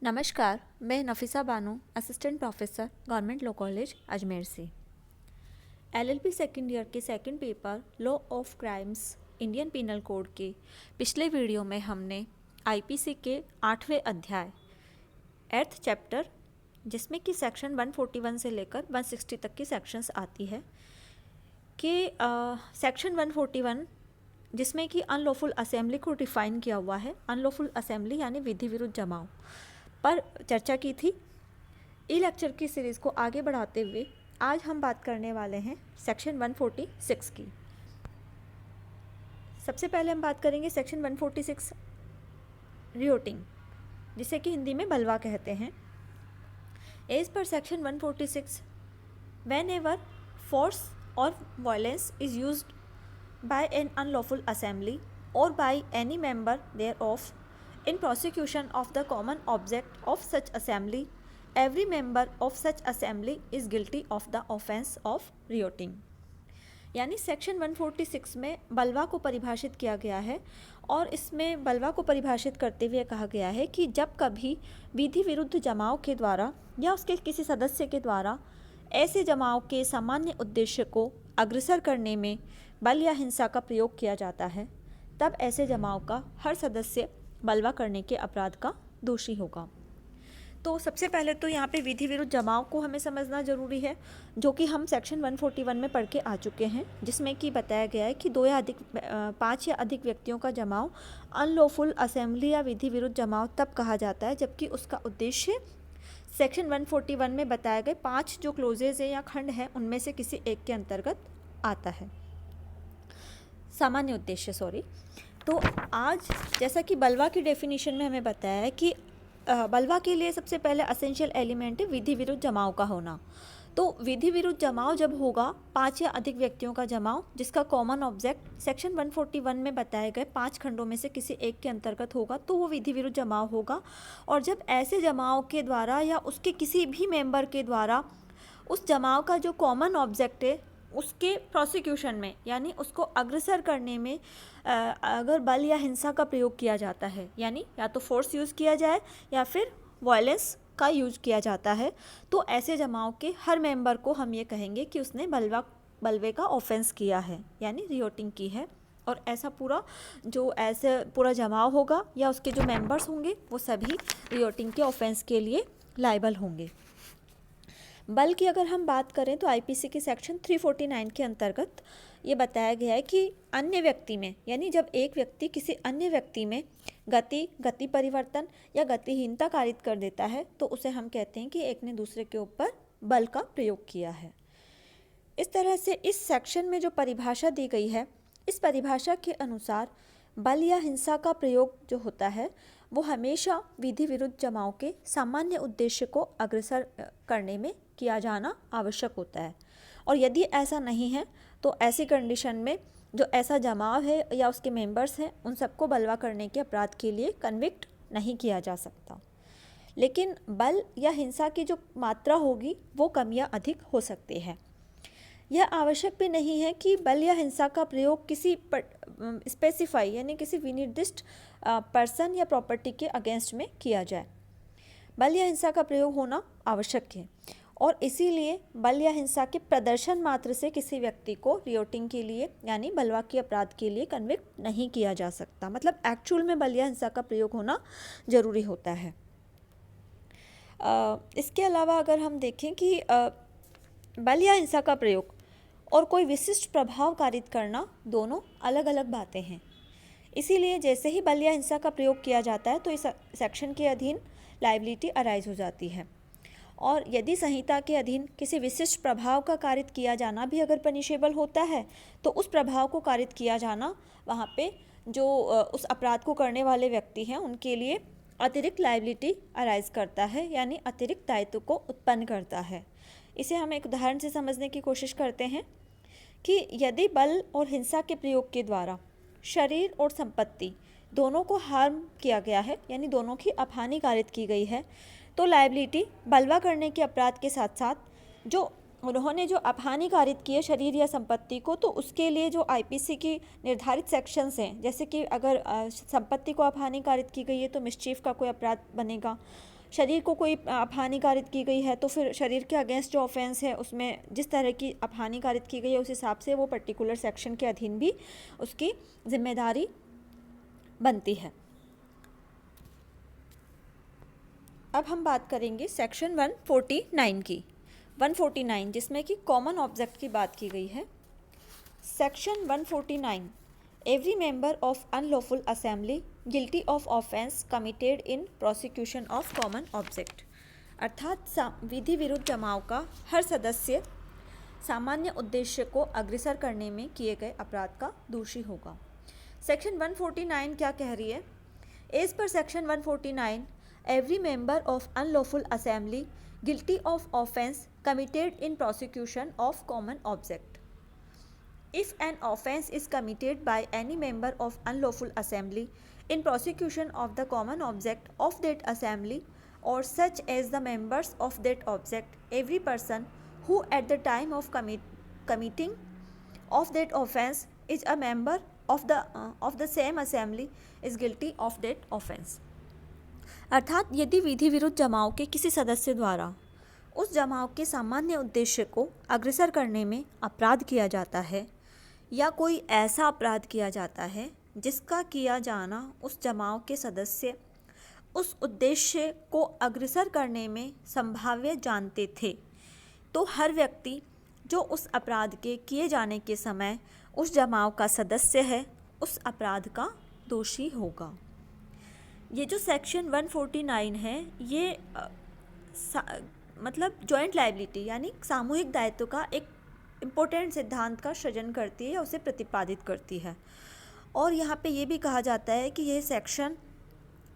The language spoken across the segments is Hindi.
नमस्कार, मैं Nafisa Bano, assistant professor, government law college Ajmer से। एलएलबी सेकेंड ईयर के second paper law of crimes Indian penal code के पिछले वीडियो में हमने आईपीसी के 8वें अध्याय 8th चैप्टर, जिसमें कि सेक्शन 141 से लेकर 160 तक की सेक्शंस आती है कि सेक्शन 141 जिसमें कि अनलॉफुल असेंबली को डिफाइन किया हुआ है। अनलॉफुल असेंबली यानी विधि विरुद्ध जमाव पर चर्चा की थी। ई लेक्चर की सीरीज़ को आगे बढ़ाते हुए आज हम बात करने वाले हैं सेक्शन 146 की। सबसे पहले हम बात करेंगे सेक्शन 146 रियोटिंग, जिसे कि हिंदी में बलवा कहते हैं। As per section 146 whenever force और violence is used by an unlawful assembly or by any member thereof in prosecution of the common object of such assembly, every member of such assembly is guilty of the offense of rioting। यानी सेक्शन 146 में बलवा को परिभाषित किया गया है और इसमें बलवा को परिभाषित करते हुए कहा गया है कि जब कभी विधि विरुद्ध जमाव के द्वारा या उसके किसी सदस्य के द्वारा ऐसे जमाव के सामान्य उद्देश्य को अग्रसर करने में बल या हिंसा का प्रयोग किया जाता है, तब ऐसे जमाव का हर सदस्य बलवा करने के अपराध का दोषी होगा। तो सबसे पहले तो यहाँ पे विधि विरुद्ध जमाव को हमें समझना ज़रूरी है, जो कि हम सेक्शन 141 में पढ़ के आ चुके हैं, जिसमें कि बताया गया है कि 5 या अधिक व्यक्तियों का जमाव अनलॉफुल असेंबली या विधि विरुद्ध जमाव तब कहा जाता है जबकि उसका उद्देश्य सेक्शन 141 में बताए गए 5 जो क्लोजेज है या खंड है उनमें से किसी एक के अंतर्गत आता है। सामान्य उद्देश्य तो आज जैसा कि बलवा की डेफिनेशन में हमें बताया है कि बलवा के लिए सबसे पहले असेंशियल एलिमेंट है विधि विरुद्ध जमाव का होना। तो विधि विरुद्ध जमाव जब होगा 5 या अधिक व्यक्तियों का जमाव जिसका कॉमन ऑब्जेक्ट सेक्शन 141 में बताए गए 5 खंडों में से किसी एक के अंतर्गत होगा तो वो विधि विरुद्ध जमाव होगा। और जब ऐसे जमाव के द्वारा या उसके किसी भी मेंबर के द्वारा उस जमाव का जो कॉमन ऑब्जेक्ट है उसके प्रोसिक्यूशन में यानी उसको अग्रसर करने में अगर बल या हिंसा का प्रयोग किया जाता है, यानी या तो फोर्स यूज़ किया जाए या फिर वायलेंस का यूज किया जाता है, तो ऐसे जमाव के हर मेंबर को हम ये कहेंगे कि उसने बलवे का ऑफेंस किया है यानी रियोटिंग की है। और ऐसा पूरा जमाव होगा या उसके जो मेंबर्स होंगे वो सभी रियोटिंग के ऑफेंस के लिए लायबल होंगे। बल की अगर हम बात करें तो आईपीसी के सेक्शन 349 के अंतर्गत ये बताया गया है कि अन्य व्यक्ति में यानी जब एक व्यक्ति किसी अन्य व्यक्ति में गति परिवर्तन या गतिहीनता कारित कर देता है तो उसे हम कहते हैं कि एक ने दूसरे के ऊपर बल का प्रयोग किया है। इस तरह से इस सेक्शन में जो परिभाषा दी गई है, इस परिभाषा के अनुसार बल या हिंसा का प्रयोग जो होता है वो हमेशा विधि विरुद्ध जमाव के सामान्य उद्देश्य को अग्रसर करने में किया जाना आवश्यक होता है। और यदि ऐसा नहीं है तो ऐसी कंडीशन में जो ऐसा जमाव है या उसके मेंबर्स हैं उन सबको बलवा करने के अपराध के लिए कन्विक्ट नहीं किया जा सकता। लेकिन बल या हिंसा की जो मात्रा होगी वो कम या अधिक हो सकती है। यह आवश्यक भी नहीं है कि बल या हिंसा का प्रयोग किसी स्पेसिफाई यानी किसी विनिर्दिष्ट पर्सन या प्रॉपर्टी के अगेंस्ट में किया जाए। बल या हिंसा का प्रयोग होना आवश्यक है और इसीलिए बल या हिंसा के प्रदर्शन मात्र से किसी व्यक्ति को रियोटिंग के लिए यानी बलवा के अपराध के लिए कन्विक्ट नहीं किया जा सकता। मतलब एक्चुअल में बल या हिंसा का प्रयोग होना ज़रूरी होता है। इसके अलावा अगर हम देखें कि बल या हिंसा का प्रयोग और कोई विशिष्ट प्रभाव कारित करना दोनों अलग अलग बातें हैं। इसीलिए जैसे ही बल या हिंसा का प्रयोग किया जाता है तो इस सेक्शन के अधीन लायबिलिटी अराइज हो जाती है। और यदि संहिता के अधीन किसी विशिष्ट प्रभाव का कारित किया जाना भी अगर पनिशेबल होता है तो उस प्रभाव को कारित किया जाना वहाँ पे जो उस अपराध को करने वाले व्यक्ति हैं उनके लिए अतिरिक्त लायबिलिटी अराइज करता है यानी अतिरिक्त दायित्व को उत्पन्न करता है। इसे हम एक उदाहरण से समझने की कोशिश करते हैं कि यदि बल और हिंसा के प्रयोग के द्वारा शरीर और संपत्ति दोनों को हार्म किया गया है यानी दोनों की अपहानि कारित की गई है तो लायबिलिटी बलवा करने के अपराध के साथ साथ जो उन्होंने जो अपहानि कारित की है शरीर या संपत्ति को, तो उसके लिए जो आईपीसी की निर्धारित सेक्शंस हैं, जैसे कि अगर संपत्ति को अपहानि कारित की गई है तो मिसचीफ का कोई अपराध बनेगा, शरीर को कोई अपहानि कारित की गई है तो फिर शरीर के अगेंस्ट जो ऑफेंस है उसमें जिस तरह की अपहानि कारित की गई है उस हिसाब से वो पर्टिकुलर सेक्शन के अधीन भी उसकी जिम्मेदारी बनती है। अब हम बात करेंगे सेक्शन 149 की। 149 जिसमें कि कॉमन ऑब्जेक्ट की बात की गई है। Section 149 every member of unlawful assembly guilty of offence committed in prosecution of common object, अर्थात विधि विरुद्ध जमाव का हर सदस्य सामान्य उद्देश्य को अग्रसर करने में किए गए अपराध का दोषी होगा। सेक्शन 149 क्या कह रही है? As per section 149 every member of unlawful assembly guilty of offence committed in prosecution of common object. If an offence is committed by any member of unlawful assembly in prosecution of the common object of that assembly or such as the members of that object, every person who at the time of committing of that offence is a member of the same assembly is guilty of that offence। अर्थात यदि विधि विरुद्ध जमाव के किसी सदस्य द्वारा उस जमाव के सामान्य उद्देश्य को अग्रसर करने में अपराध किया जाता है या कोई ऐसा अपराध किया जाता है जिसका किया जाना उस जमाव के सदस्य उस उद्देश्य को अग्रसर करने में संभाव्य जानते थे, तो हर व्यक्ति जो उस अपराध के किए जाने के समय उस जमाव का सदस्य है उस अपराध का दोषी होगा। ये जो सेक्शन 149 है ये मतलब जॉइंट लायबिलिटी यानी सामूहिक दायित्व का एक इम्पोर्टेंट सिद्धांत का सृजन करती है या उसे प्रतिपादित करती है। और यहाँ पे ये भी कहा जाता है कि यह सेक्शन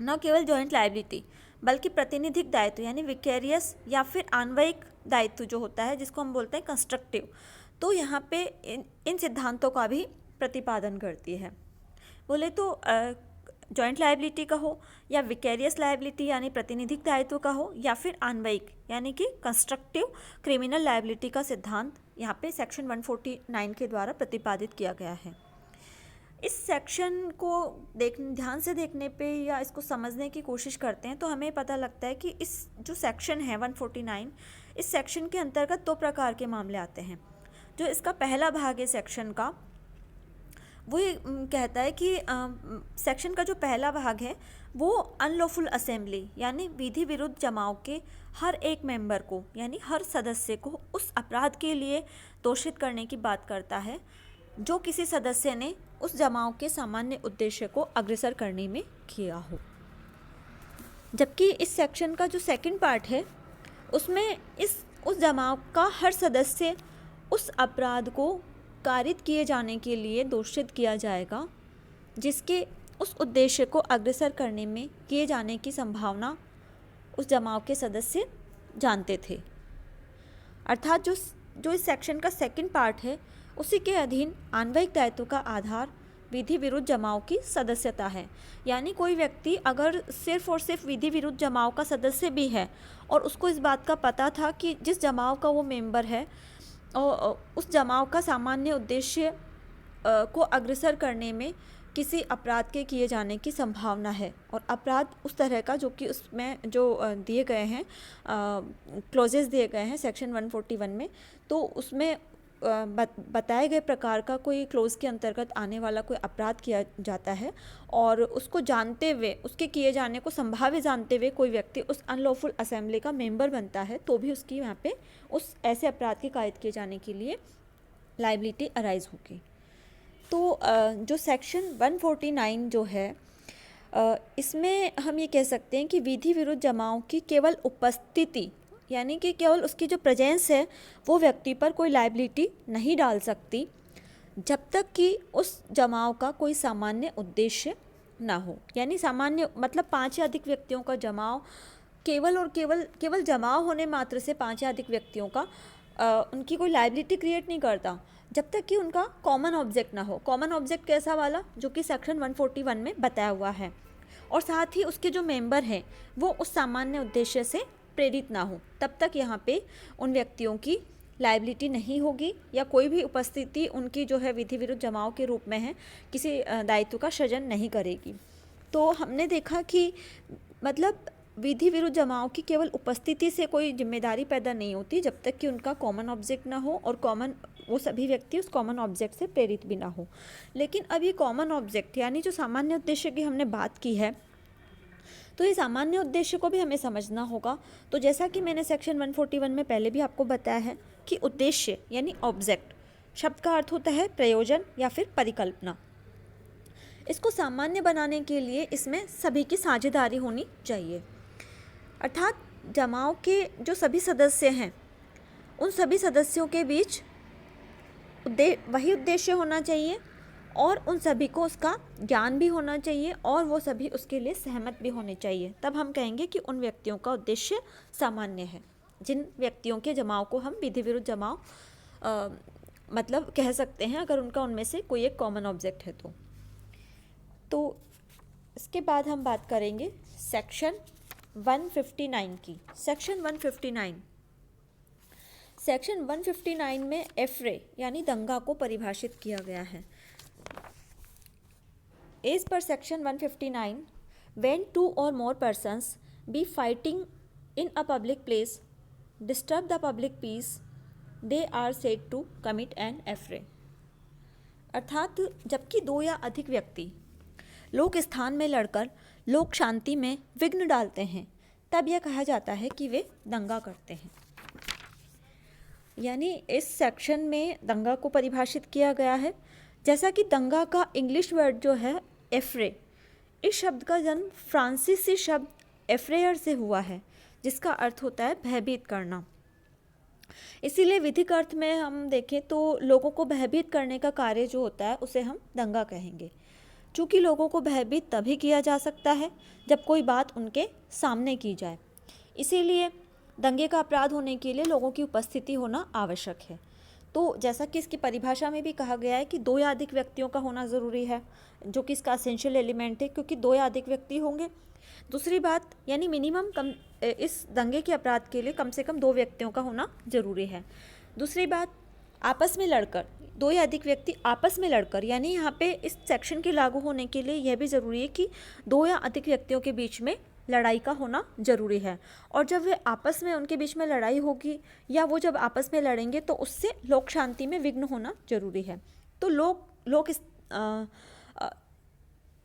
न केवल जॉइंट लायबिलिटी बल्कि प्रतिनिधिक दायित्व यानी विकेरियस या फिर अन्वयिक दायित्व जो होता है जिसको हम बोलते हैं कंस्ट्रक्टिव, तो यहाँ पे इन सिद्धांतों का भी प्रतिपादन करती है। बोले तो जॉइंट लायबिलिटी का हो या विकेरियस लायबिलिटी यानी प्रतिनिधिक दायित्व का हो या फिर अन्वयिक यानी कि कंस्ट्रक्टिव क्रिमिनल लायबिलिटी का सिद्धांत यहाँ पे सेक्शन 149 के द्वारा प्रतिपादित किया गया है। इस सेक्शन को ध्यान से देखने पे या इसको समझने की कोशिश करते हैं तो हमें पता लगता है कि इस जो सेक्शन है 149 इस सेक्शन के अंतर्गत दो प्रकार के मामले आते हैं। जो इसका पहला भाग है सेक्शन का वो ये कहता है कि सेक्शन का जो पहला भाग है वो अनलॉफुल असेंबली यानी विधि विरुद्ध जमाव के हर एक मेंबर को यानी हर सदस्य को उस अपराध के लिए दोषित करने की बात करता है जो किसी सदस्य ने उस जमाव के सामान्य उद्देश्य को अग्रसर करने में किया हो। जबकि इस सेक्शन का जो सेकंड पार्ट है उसमें उस जमाव का हर सदस्य उस अपराध को कारित किए जाने के लिए दोषित किया जाएगा जिसके उस उद्देश्य को अग्रसर करने में किए जाने की संभावना उस जमाव के सदस्य जानते थे। अर्थात जो इस सेक्शन का सेकंड पार्ट है उसी के अधीन अन्वयिक दायित्व का आधार विधि विरुद्ध जमाव की सदस्यता है। यानी कोई व्यक्ति अगर सिर्फ और सिर्फ विधि विरुद्ध जमाव का सदस्य भी है और उसको इस बात का पता था कि जिस जमाव का वो मेंबर है और उस जमाव का सामान्य उद्देश्य को अग्रसर करने में किसी अपराध के किए जाने की संभावना है और अपराध उस तरह का जो कि उसमें जो दिए गए हैं क्लॉजेस दिए गए हैं सेक्शन 141 में, तो उसमें बताए गए प्रकार का कोई क्लोज के अंतर्गत आने वाला कोई अपराध किया जाता है और उसको जानते हुए उसके किए जाने को संभाव्य जानते हुए कोई व्यक्ति उस अनलॉफुल असेंबली का मेंबर बनता है तो भी उसकी यहाँ पे उस ऐसे अपराध के कायद किए जाने के लिए लायबिलिटी अराइज होगी। तो जो सेक्शन 149 जो है इसमें हम ये कह सकते हैं कि विधि विरुद्ध जमाव की केवल उपस्थिति यानी कि केवल उसकी जो प्रेजेंस है वो व्यक्ति पर कोई लायबिलिटी नहीं डाल सकती जब तक कि उस जमाव का कोई सामान्य उद्देश्य ना हो। यानी सामान्य मतलब 5 या अधिक व्यक्तियों का जमाव केवल जमाव होने मात्र से 5 या अधिक व्यक्तियों का उनकी कोई लायबिलिटी क्रिएट नहीं करता जब तक कि उनका कॉमन ऑब्जेक्ट ना हो। कॉमन ऑब्जेक्ट कैसा वाला जो कि सेक्शन 141 में बताया हुआ है और साथ ही उसके जो मेंबर हैं वो उस सामान्य उद्देश्य से प्रेरित ना हो, तब तक यहाँ पे उन व्यक्तियों की लायबिलिटी नहीं होगी या कोई भी उपस्थिति उनकी जो है विधि विरुद्ध जमाव के रूप में है किसी दायित्व का सृजन नहीं करेगी। तो हमने देखा कि मतलब विधि विरुद्ध जमाव की केवल उपस्थिति से कोई जिम्मेदारी पैदा नहीं होती जब तक कि उनका कॉमन ऑब्जेक्ट ना हो और वो सभी व्यक्ति उस कॉमन ऑब्जेक्ट से प्रेरित भी ना हो। लेकिन अब ये कॉमन ऑब्जेक्ट यानी जो सामान्य उद्देश्य की हमने बात की है, तो ये सामान्य उद्देश्य को भी हमें समझना होगा। तो जैसा कि मैंने सेक्शन 141 में पहले भी आपको बताया है कि उद्देश्य यानी ऑब्जेक्ट शब्द का अर्थ होता है प्रयोजन या फिर परिकल्पना। इसको सामान्य बनाने के लिए इसमें सभी की साझेदारी होनी चाहिए, अर्थात जमाव के जो सभी सदस्य हैं उन सभी सदस्यों के बीच वही उद्देश्य होना चाहिए और उन सभी को उसका ज्ञान भी होना चाहिए और वो सभी उसके लिए सहमत भी होने चाहिए। तब हम कहेंगे कि उन व्यक्तियों का उद्देश्य सामान्य है, जिन व्यक्तियों के जमाव को हम विधि विरुद्ध जमाव मतलब कह सकते हैं, अगर उनका उनमें से कोई एक कॉमन ऑब्जेक्ट है तो इसके बाद हम बात करेंगे सेक्शन 159 की। सेक्शन 159 में एफ्रे यानी दंगा को परिभाषित किया गया है। As per section 159, when 2 or more persons be fighting in a public place, disturb the public peace, they are said to commit an affray। अर्थात जबकि 2 या अधिक व्यक्ति लोक स्थान में लड़कर लोक शांति में विघ्न डालते हैं, तब यह कहा जाता है कि वे दंगा करते हैं। यानी इस सेक्शन में दंगा को परिभाषित किया गया है। जैसा कि दंगा का इंग्लिश वर्ड जो है एफ्रे, इस शब्द का जन्म फ्रांसीसी शब्द एफ्रेयर से हुआ है, जिसका अर्थ होता है भयभीत करना। इसीलिए विधिक अर्थ में हम देखें तो लोगों को भयभीत करने का कार्य जो होता है उसे हम दंगा कहेंगे। चूँकि लोगों को भयभीत तभी किया जा सकता है जब कोई बात उनके सामने की जाए, इसीलिए दंगे का अपराध होने के लिए लोगों की उपस्थिति होना आवश्यक है। तो जैसा कि इसकी परिभाषा में भी कहा गया है कि 2 या अधिक व्यक्तियों का होना ज़रूरी है, जो कि इसका एसेंशियल एलिमेंट है, क्योंकि 2 या अधिक व्यक्ति होंगे। दूसरी बात यानी मिनिमम इस दंगे के अपराध के लिए कम से कम 2 व्यक्तियों का होना ज़रूरी है। दूसरी बात, आपस में लड़कर 2 या अधिक व्यक्ति आपस में लड़कर, यानी यहाँ पे इस सेक्शन के लागू होने के लिए यह भी ज़रूरी है कि 2 या अधिक व्यक्तियों के बीच में लड़ाई का होना ज़रूरी है। और जब वे आपस में उनके बीच में लड़ाई होगी या वो जब आपस में लड़ेंगे तो उससे लोक शांति में विघ्न होना ज़रूरी है। तो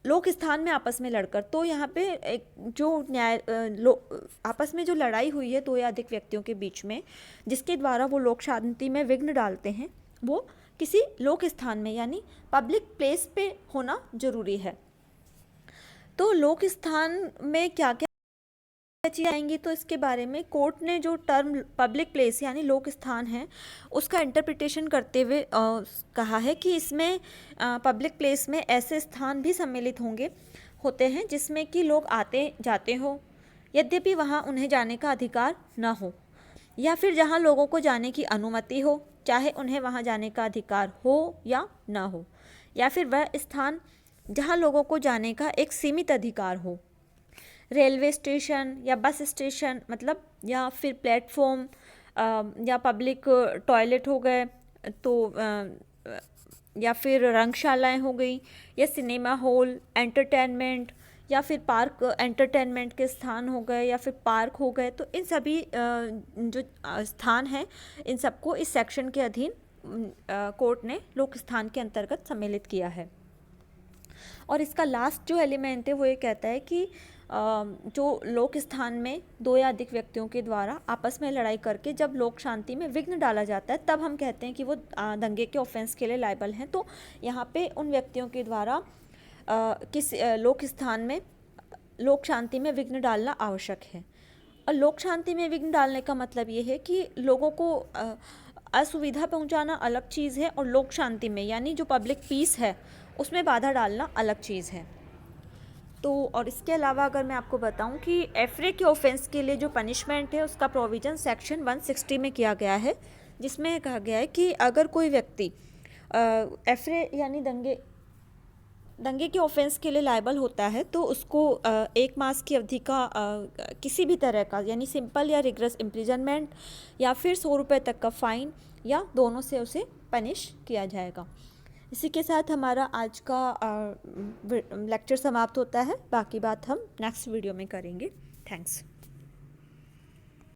लोक स्थान में आपस में लड़कर, तो यहाँ पे एक जो आपस में जो लड़ाई हुई है 2 या अधिक व्यक्तियों के बीच में, जिसके द्वारा वो लोक शांति में विघ्न डालते हैं, वो किसी लोक स्थान में यानी पब्लिक प्लेस पे होना ज़रूरी है। तो लोक स्थान में क्या क्या चीज़ आएंगी, तो इसके बारे में कोर्ट ने जो टर्म पब्लिक प्लेस यानी लोक स्थान है उसका इंटरप्रिटेशन करते हुए कहा है कि इसमें पब्लिक प्लेस में ऐसे स्थान भी सम्मिलित होते हैं जिसमें कि लोग आते जाते हो, यद्यपि वहाँ उन्हें जाने का अधिकार न हो, या फिर जहाँ लोगों को जाने की अनुमति हो, चाहे उन्हें वहाँ जाने का अधिकार हो या न हो, या फिर वह स्थान जहाँ लोगों को जाने का एक सीमित अधिकार हो। रेलवे स्टेशन या बस स्टेशन मतलब, या फिर प्लेटफॉर्म या पब्लिक टॉयलेट हो गए, तो या फिर रंगशालाएं हो गई, या सिनेमा हॉल, एंटरटेनमेंट, या फिर पार्क एंटरटेनमेंट के स्थान हो गए, या फिर पार्क हो गए। तो इन सभी जो स्थान हैं इन सबको इस सेक्शन के अधीन कोर्ट ने लोक स्थान के अंतर्गत सम्मिलित किया है। और इसका लास्ट जो एलिमेंट है वो ये कहता है कि जो लोक स्थान में 2 या अधिक व्यक्तियों के द्वारा आपस में लड़ाई करके जब लोक शांति में विघ्न डाला जाता है, तब हम कहते हैं कि वो दंगे के ऑफेंस के लिए लायबल हैं। तो यहाँ पे उन व्यक्तियों के द्वारा किस लोक स्थान में लोक शांति में विघ्न डालना आवश्यक है। और लोक शांति में विघ्न डालने का मतलब ये है कि लोगों को असुविधा पहुँचाना अलग चीज़ है, और लोक शांति में यानी जो पब्लिक पीस है उसमें बाधा डालना अलग चीज़ है। तो और इसके अलावा अगर मैं आपको बताऊं कि एफ्रे के ऑफेंस के लिए जो पनिशमेंट है उसका प्रोविज़न सेक्शन 160 में किया गया है, जिसमें कहा गया है कि अगर कोई व्यक्ति एफ्रे यानी दंगे के ऑफेंस के लिए लायबल होता है तो उसको 1 मास की अवधि का किसी भी तरह का यानी सिंपल या रिग्रेस इम्प्रिजनमेंट या फिर 100 रुपये तक का फ़ाइन या दोनों से उसे पनिश किया जाएगा। इसी के साथ हमारा आज का लेक्चर समाप्त होता है। बाकी बात हम नेक्स्ट वीडियो में करेंगे। थैंक्स।